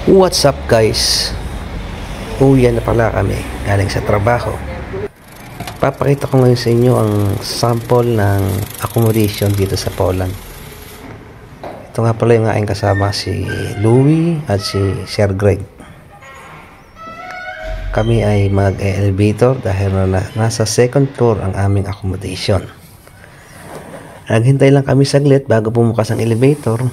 What's up guys? Uwi na pala kami galing sa trabaho. Papakita ko ngayon sa inyo ang sample ng accommodation dito sa Poland. Ito nga pala yung aking kasama, si Louie at si Sir Greg. Kami ay mag-elevator dahil nasa second floor ang aming accommodation. Naghintay lang kami saglit bago bumukas ang elevator.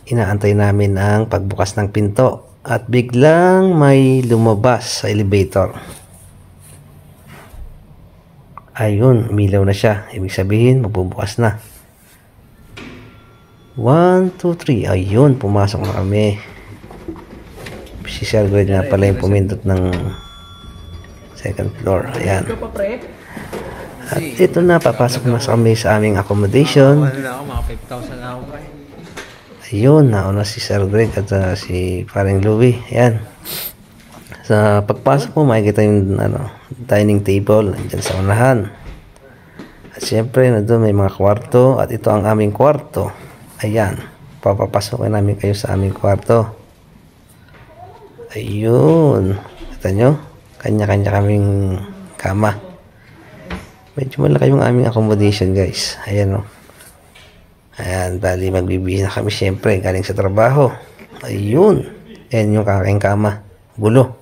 Inaantay namin ang pagbukas ng pinto at biglang may lumabas sa elevator. Ayun, umilaw na siya. Ibig sabihin, magbubukas na. 1, 2, 3. Ayun, pumasok na kami. Si Sir Greg na pala yung pumindot ng second floor. Ayan. At ito na, papasok na kami sa aming accommodation. Ayun, nauna si Sir Greg at si paring Louie. Ayan. Sa pagpasok mo, makikita yung dining table dyan sa unahan. At syempre, nandun may mga kwarto. At ito ang aming kwarto. Ayan. Papapasokin namin kayo sa aming kwarto. Ayun. Kita nyo? Kanya-kanya kaming kama. Medyo malaki yung aming accommodation, guys. Ayan, o. Ayan, bali magbibihis na kami syempre galing sa trabaho. Ayun. Ayan yung aking kama. Gulo.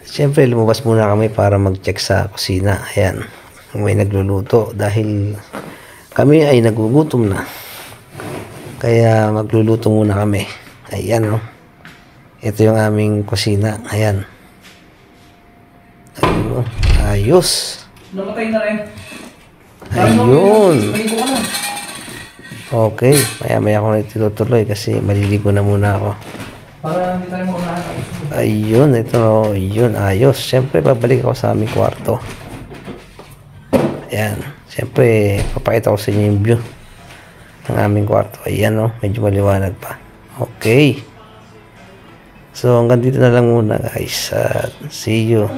Syempre lumabas muna kami para mag-check sa kusina. Ayan. May nagluluto dahil kami ay nagugutom na. Kaya magluluto muna kami. Ayan, no. Ito yung aming kusina. Ayan. Ayun. Ayos. Namatay na rin. Ayun. Okay, maya-maya ako na itutuloy kasi maliligo na muna ako. Para hindi tayo maunahan. Ayun, ito, yun, ayos. Siyempre, babalik ako sa aming kwarto. Ayan, siyempre, papakita ko sa inyo yung view ng aming kwarto. Ayan, oh, medyo maliwanag pa. Okay. So, hanggang dito na lang muna, guys. See you.